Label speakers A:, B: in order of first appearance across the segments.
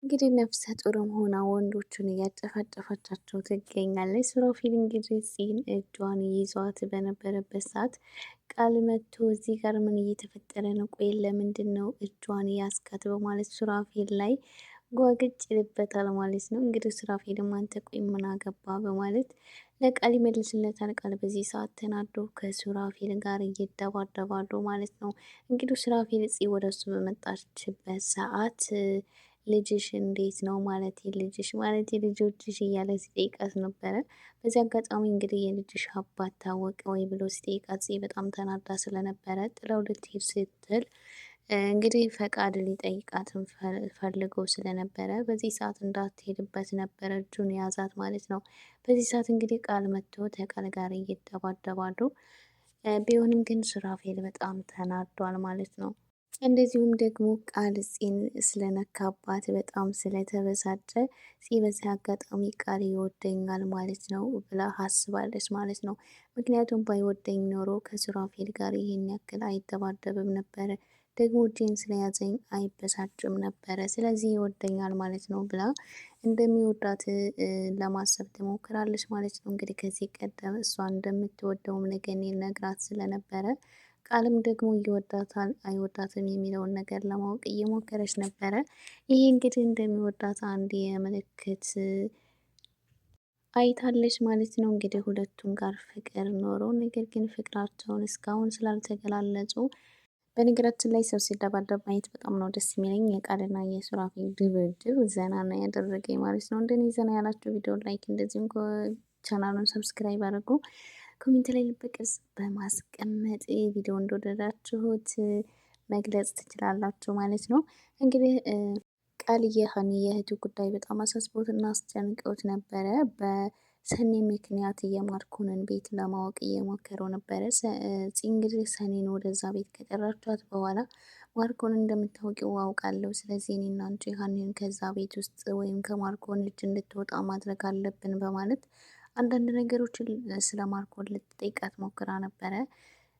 A: እንግዲህ ነፍሰ ጡርም ሆና ወንዶቹን እያጨፋጨፈቻቸው ትገኛለች። ሱራፌል እንግዲህ ፂን እጇን ይዟት በነበረበት ሰዓት ቃል መጥቶ እዚህ ጋር ምን እየተፈጠረ ነው? ቆይ ለምንድን ነው እጇን ያስካት? በማለት ሱራፌል ላይ ጓግጭ ይልበታል ማለት ነው። እንግዲህ ሱራፌልም አንተ ቆይ ምን አገባ በማለት ለቃል ይመልስለታል። ቃል በዚህ ሰዓት ተናዶ ከሱራፌል ጋር እየደባደባሉ ማለት ነው። እንግዲህ ሱራፌል ፂ ወደ እሱ በመጣችበት ሰዓት ልጅሽ እንዴት ነው ማለት ልጅሽ ማለት ልጆችሽ እያለ ሲጠይቃት ነበረ። በዚህ አጋጣሚ እንግዲህ የልጅሽ አባት ታወቀ ወይ ብሎ ሲጠይቃት በጣም ተናዳ ስለነበረ ጥለው ልትሄድ ስትል እንግዲህ ፈቃድ ሊጠይቃትም ፈልጎ ስለነበረ በዚህ ሰዓት እንዳትሄድበት ነበረ እጁን የያዛት ማለት ነው። በዚህ ሰዓት እንግዲህ ቃል መጥቶ ከቃል ጋር እየተባደባሉ ቢሆንም ግን ሱራፌል በጣም ተናዷል ማለት ነው። እንደዚሁም ደግሞ ቃል ፂን ስለነካባት በጣም ስለተበሳጨ ፂ በዚህ አጋጣሚ ቃል ይወደኛል ማለት ነው ብላ አስባለች ማለት ነው። ምክንያቱም ባይወደኝ ኖሮ ከሱራፌል ጋር ይሄን ያክል አይደባደብም ነበረ፣ ደግሞ እጄን ስለያዘኝ አይበሳጭም ነበረ፣ ስለዚህ ይወደኛል ማለት ነው ብላ እንደሚወዳት ለማሰብ ትሞክራለች ማለት ነው። እንግዲህ ከዚህ ቀደም እሷ እንደምትወደውም ነገር ነግራት ስለነበረ ቃልም ደግሞ ይወዳታል አይወዳትም የሚለውን ነገር ለማወቅ እየሞከረች ነበረ። ይሄ እንግዲህ እንደሚወዳት አንድ የምልክት አይታለች ማለት ነው። እንግዲህ ሁለቱም ጋር ፍቅር ኖሮ ነገር ግን ፍቅራቸውን እስካሁን ስላልተገላለጹ በነገራችን ላይ ሰው ሲደባደብ ማየት በጣም ነው ደስ የሚለኝ። የቃልና የሱራፌል ድብድብ ዘና ነው ያደረገኝ ማለት ነው። እንደኔ ዘና ያላችሁ ቪዲዮ ላይክ፣ እንደዚሁም ቻናሉን ሰብስክራይብ አድርጉ። ኮሜንት ላይ ልብ ቅርጽ በማስቀመጥ ቪዲዮ እንደወደዳችሁት መግለጽ ትችላላችሁ ማለት ነው። እንግዲህ ቃል የሀኒ የእህቱ ጉዳይ በጣም አሳስቦት እና አስጨንቀውት ነበረ። በሰኔ ምክንያት የማርኮንን ቤት ለማወቅ እየሞከረው ነበረ። እንግዲህ ሰኔን ወደዛ ቤት ከጠራቿት በኋላ ማርኮን እንደምታውቂው አውቃለሁ፣ ስለዚህ እኔና አንቺ ሀኒን ከዛ ቤት ውስጥ ወይም ከማርኮን እጅ እንድትወጣ ማድረግ አለብን በማለት አንዳንድ ነገሮችን ስለ ማርኮን ልትጠይቃት ሞክራ ነበረ።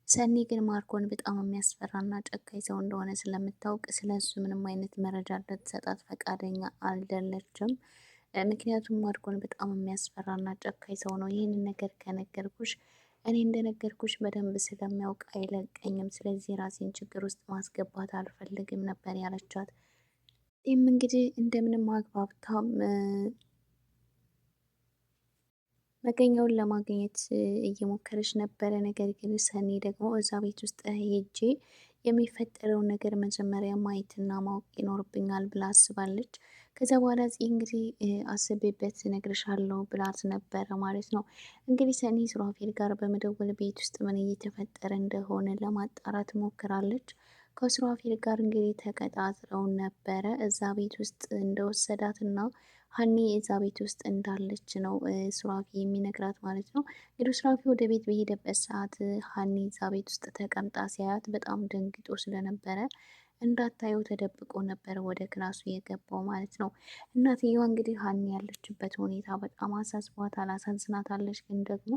A: ሰኒ ግን ማርኮን በጣም የሚያስፈራና ጨካኝ ሰው እንደሆነ ስለምታውቅ ስለሱ ምንም አይነት መረጃ ልትሰጣት ፈቃደኛ አልደለችም። ምክንያቱም ማርኮን በጣም የሚያስፈራና ጨካኝ ሰው ነው። ይህንን ነገር ከነገርኩሽ እኔ እንደነገርኩሽ በደንብ ስለሚያውቅ አይለቀኝም። ስለዚህ ራሴን ችግር ውስጥ ማስገባት አልፈልግም ነበር ያለቻት። ይህም እንግዲህ እንደምንም አግባብታ መገኛውን ለማግኘት እየሞከረች ነበረ። ነገር ግን ሰኒ ደግሞ እዛ ቤት ውስጥ ሄጄ የሚፈጠረውን ነገር መጀመሪያ ማየትና ማወቅ ይኖርብኛል ብላ አስባለች። ከዚያ በኋላ እንግዲህ አስቤበት እነግርሻለሁ ብላት ነበረ ማለት ነው። እንግዲህ ሰኒ ሱራፌል ጋር በመደወል ቤት ውስጥ ምን እየተፈጠረ እንደሆነ ለማጣራት ሞክራለች። ከሱራፌል ጋር እንግዲህ ተቀጣጥረው ነበረ እዛ ቤት ውስጥ እንደወሰዳትና ሀኒ እዛ ቤት ውስጥ እንዳለች ነው ሱራፌ የሚነግራት ማለት ነው። እንግዲህ ሱራፌ ወደ ቤት በሄደበት ሰዓት ሀኒ እዛ ቤት ውስጥ ተቀምጣ ሲያያት በጣም ደንግጦ ስለነበረ እንዳታየው ተደብቆ ነበረ ወደ ክላሱ የገባው ማለት ነው። እናትየዋ እንግዲህ ሀኒ ያለችበት ሁኔታ በጣም አሳስቧታል፣ አሳዝናታለች። ግን ደግሞ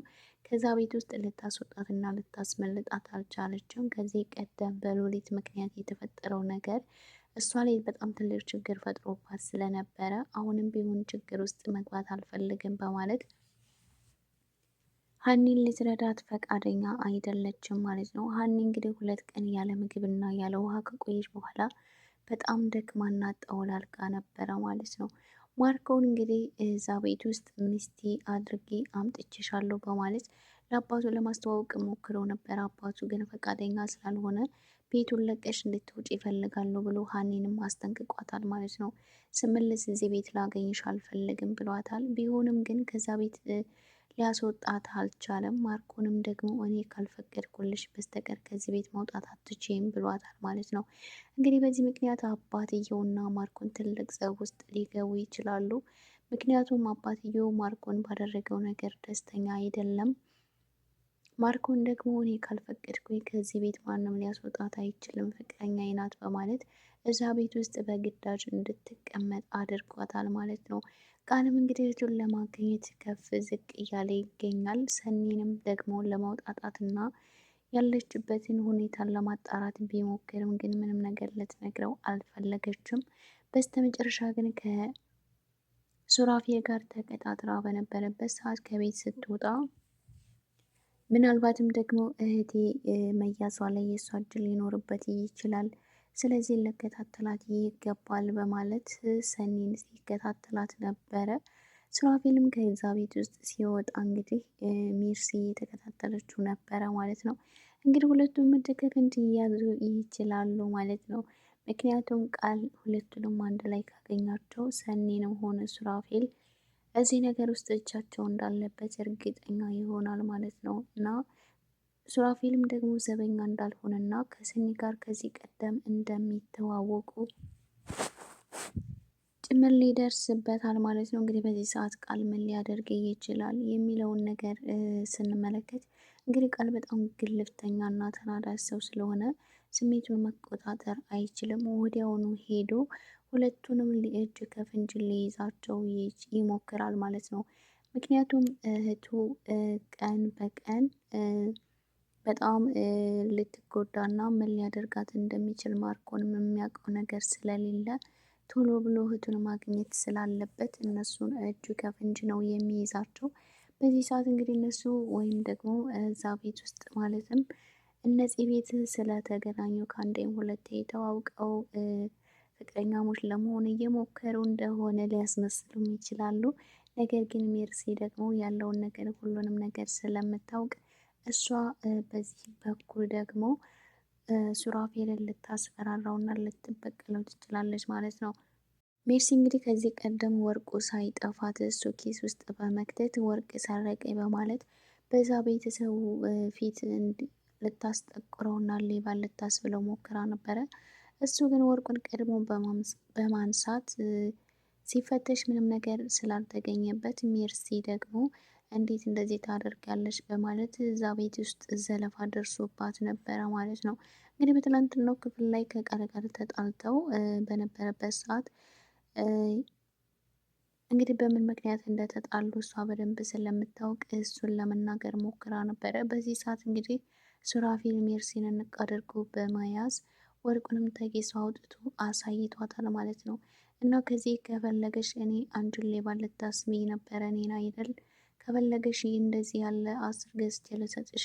A: ከዛ ቤት ውስጥ ልታስወጣትና ልታስመልጣት አልቻለችም። ከዚህ ቀደም በሎሊት ምክንያት የተፈጠረው ነገር እሷ ላይ በጣም ትልቅ ችግር ፈጥሮባት ስለነበረ አሁንም ቢሆን ችግር ውስጥ መግባት አልፈልግም በማለት ሀኒን ልትረዳት ፈቃደኛ አይደለችም ማለት ነው። ሀኒ እንግዲህ 2 ቀን ያለ ምግብና ያለ ውሃ ከቆየች በኋላ በጣም ደክማና ጠውላልቃ ነበረ ማለት ነው። ማርኮን እንግዲህ እዛ ቤት ውስጥ ሚስቴ አድርጌ አምጥቼሻለሁ በማለት ለአባቱ ለማስተዋወቅ ሞክረው ነበር። አባቱ ግን ፈቃደኛ ስላልሆነ ቤቱን ለቀሽ እንድትውጭ ይፈልጋሉ ብሎ ሀኒንም አስጠንቅቋታል ማለት ነው። ስመለስ እዚህ ቤት ላገኝሽ አልፈልግም ብሏታል። ቢሆንም ግን ከዛ ቤት ሊያስወጣት አልቻለም። ማርኮንም ደግሞ እኔ ካልፈቀድኩልሽ በስተቀር ከዚህ ቤት መውጣት አትችይም ብሏታል ማለት ነው። እንግዲህ በዚህ ምክንያት አባትየውና ማርኮን ትልቅ ጸብ ውስጥ ሊገቡ ይችላሉ። ምክንያቱም አባትየው ማርኮን ባደረገው ነገር ደስተኛ አይደለም። ማርኮን ደግሞ እኔ ካልፈቀድኩኝ ከዚህ ቤት ማንም ሊያስወጣት አይችልም፣ ፍቅረኛዬ ናት በማለት እዛ ቤት ውስጥ በግዳጅ እንድትቀመጥ አድርጓታል ማለት ነው። ቃልም እንግዲህ ልጁን ለማግኘት ከፍ ዝቅ እያለ ይገኛል። ሰኒንም ደግሞ ለማውጣጣትና ያለችበትን ሁኔታን ለማጣራት ቢሞክርም ግን ምንም ነገር ልትነግረው አልፈለገችም። በስተመጨረሻ ግን ከሱራፌል ጋር ተቀጣጥራ በነበረበት ሰዓት ከቤት ስትወጣ ምናልባትም ደግሞ እህቴ መያዟ ላይ የእሷ እጅ ሊኖርበት ይችላል፣ ስለዚህ ልከታተላት ይገባል በማለት ሰኒን ሲከታተላት ነበረ። ሱራፌልም ከዛ ቤት ውስጥ ሲወጣ እንግዲህ ሜርሲ እየተከታተለችው ነበረ ማለት ነው። እንግዲህ ሁለቱም እጅ ከፍንጅ ሊያዙ ይችላሉ ማለት ነው። ምክንያቱም ቃል ሁለቱንም አንድ ላይ ካገኛቸው ሰኒንም ሆነ ሱራፌል እዚህ ነገር ውስጥ እጃቸው እንዳለበት እርግጠኛ ይሆናል ማለት ነው። እና ሱራፌልም ደግሞ ዘበኛ እንዳልሆነና ከሰኒ ጋር ከዚህ ቀደም እንደሚተዋወቁ ጭምር ሊደርስበታል ማለት ነው። እንግዲህ በዚህ ሰዓት ቃል ምን ሊያደርግ ይችላል የሚለውን ነገር ስንመለከት እንግዲህ ቃል በጣም ግልፍተኛ እና ተናዳጅ ሰው ስለሆነ ስሜቱን መቆጣጠር አይችልም። ወዲያውኑ ሄዶ ሁለቱንም እጅ ከፍንጅ ሊይዛቸው ይሞክራል ማለት ነው። ምክንያቱም እህቱ ቀን በቀን በጣም ልትጎዳና ምን ሊያደርጋት እንደሚችል ማርኮንም የሚያውቀው ነገር ስለሌለ ቶሎ ብሎ እህቱን ማግኘት ስላለበት እነሱን እጁ ከፍንጅ ነው የሚይዛቸው። በዚህ ሰዓት እንግዲህ እነሱ ወይም ደግሞ እዛ ቤት ውስጥ ማለትም እነዚህ ቤት ስለተገናኙ ከአንዴም ሁለቴ ተዋውቀው ፍቅረኛሞች ለመሆን እየሞከሩ እንደሆነ ሊያስመስሉም ይችላሉ። ነገር ግን ሜርሲ ደግሞ ያለውን ነገር ሁሉንም ነገር ስለምታውቅ እሷ በዚህ በኩል ደግሞ ሱራፌልን ልታስፈራራውና ልትበቀለው ትችላለች ማለት ነው። ሜርሲ እንግዲህ ከዚህ ቀደም ወርቁ ሳይጠፋት እሱ ኪስ ውስጥ በመክተት ወርቅ ሰረቀኝ በማለት በዛ ቤተሰቡ ፊት ልታስጠቁረውና ሌባ ልታስብለው ሞክራ ነበረ። እሱ ግን ወርቁን ቀድሞ በማንሳት ሲፈተሽ ምንም ነገር ስላልተገኘበት ሜርሲ ደግሞ እንዴት እንደዚህ ታደርጋለች በማለት እዛ ቤት ውስጥ ዘለፋ ደርሶባት ነበረ ማለት ነው። እንግዲህ በትላንትናው ክፍል ላይ ከቃል ጋር ተጣልተው በነበረበት ሰዓት እንግዲህ በምን ምክንያት እንደተጣሉ እሷ በደንብ ስለምታውቅ እሱን ለመናገር ሞክራ ነበረ። በዚህ ሰዓት እንግዲህ ሱራፌል ሜርሲን እንቅ አድርጎ በመያዝ ወርቁንም ተጌሷ አውጥቶ አሳይቷታል ማለት ነው። እና ከዚህ ከፈለገሽ እኔ አንቺን ሌባ ልታስብኝ ነበረ እኔን አይደል? ከፈለገሽ እንደዚህ ያለ 10 ገዝቼ ልሰጥሽ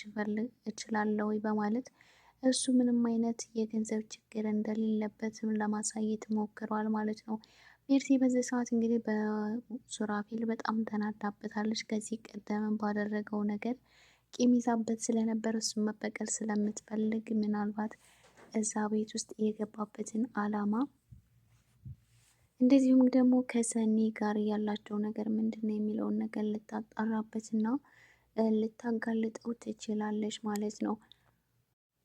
A: እችላለሁ በማለት እሱ ምንም አይነት የገንዘብ ችግር እንደሌለበትም ለማሳየት ሞክሯል ማለት ነው። ሜርሲ በዚህ ሰዓት እንግዲህ በሱራፌል በጣም ተናዳበታለች። ከዚህ ቀደም ባደረገው ነገር ቂም ይዛበት ስለነበር እሱን መበቀል ስለምትፈልግ ምናልባት እዛ ቤት ውስጥ የገባበትን አላማ እንደዚሁም ደግሞ ከሰኒ ጋር ያላቸው ነገር ምንድን ነው የሚለውን ነገር ልታጣራበትና ልታጋልጠው ትችላለች ማለት ነው።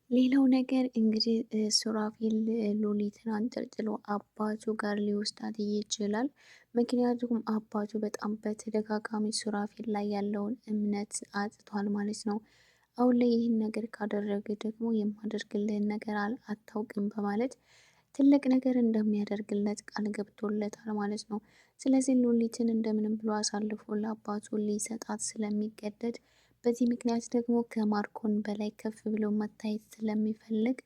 A: ሌላው ነገር እንግዲህ ሱራፌል ሉሊትን አንጠልጥሎ አባቱ ጋር ሊወስዳት ይችላል። ምክንያቱም አባቱ በጣም በተደጋጋሚ ሱራፌል ላይ ያለውን እምነት አጥቷል ማለት ነው። አሁን ላይ ይህን ነገር ካደረገ ደግሞ የማደርግልህን ነገር አታውቅም በማለት ትልቅ ነገር እንደሚያደርግለት ቃል ገብቶለታል ማለት ነው። ስለዚህ ሉሊትን እንደምንም ብሎ አሳልፎ ለአባቱ ሊሰጣት ስለሚገደድ በዚህ ምክንያት ደግሞ ከማርኮን በላይ ከፍ ብሎ መታየት ስለሚፈልግ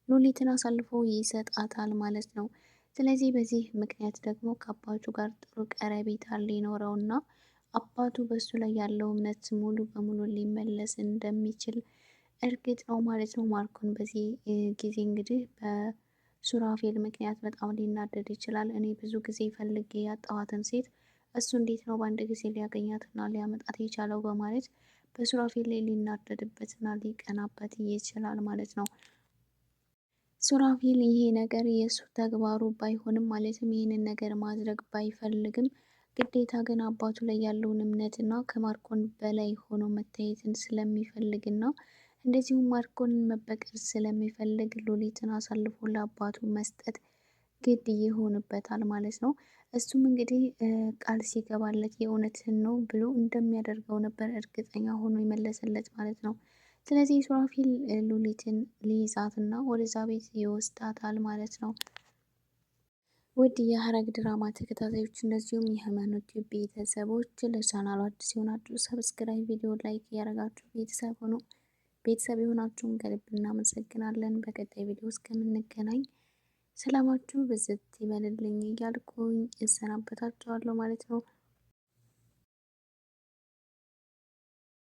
A: ሉሊትን አሳልፎ ይሰጣታል ማለት ነው። ስለዚህ በዚህ ምክንያት ደግሞ ከአባቱ ጋር ጥሩ ቀረቤታ ሊኖረውና አባቱ በሱ ላይ ያለው እምነት ሙሉ በሙሉ ሊመለስ እንደሚችል እርግጥ ነው ማለት ነው። ማርኮን በዚህ ጊዜ እንግዲህ በሱራፌል ምክንያት በጣም ሊናደድ ይችላል። እኔ ብዙ ጊዜ ፈልጌ ያጣኋትን ሴት እሱ እንዴት ነው በአንድ ጊዜ ሊያገኛትና ሊያመጣት የቻለው በማለት በሱራፌል ላይ ሊናደድበትና ሊቀናበት ይችላል ማለት ነው። ሱራፌል ይሄ ነገር የእሱ ተግባሩ ባይሆንም ማለትም ይህንን ነገር ማድረግ ባይፈልግም ግዴታ ግን አባቱ ላይ ያለውን እምነትና ከማርኮን በላይ ሆኖ መታየትን ስለሚፈልግና እንደዚሁም ማርኮንን መበቀል ስለሚፈልግ ሉሊትን አሳልፎ ለአባቱ መስጠት ግድ ይሆንበታል ማለት ነው። እሱም እንግዲህ ቃል ሲገባለት የእውነትን ነው ብሎ እንደሚያደርገው ነበር እርግጠኛ ሆኖ የመለሰለት ማለት ነው። ስለዚህ ሱራፌል ሉሊትን ሊይዛትና ወደዛ ቤት ይወስዳታል ማለት ነው። ውድ የሐረግ ድራማ ተከታታዮች እንደዚሁም የሃይማኖት ቤተሰቦች ለቻናሉ አዲስ የሆናችሁ ሰብስክራይብ፣ ቪዲዮ ላይክ እያደረጋችሁ ቤተሰብ ሆኖ ቤተሰብ የሆናችሁን ከልብ እናመሰግናለን። በቀጣይ ቪዲዮ እስከምንገናኝ ሰላማችሁ ብዝት ይበልልኝ እያልኩኝ እሰናበታችኋለሁ ማለት ነው።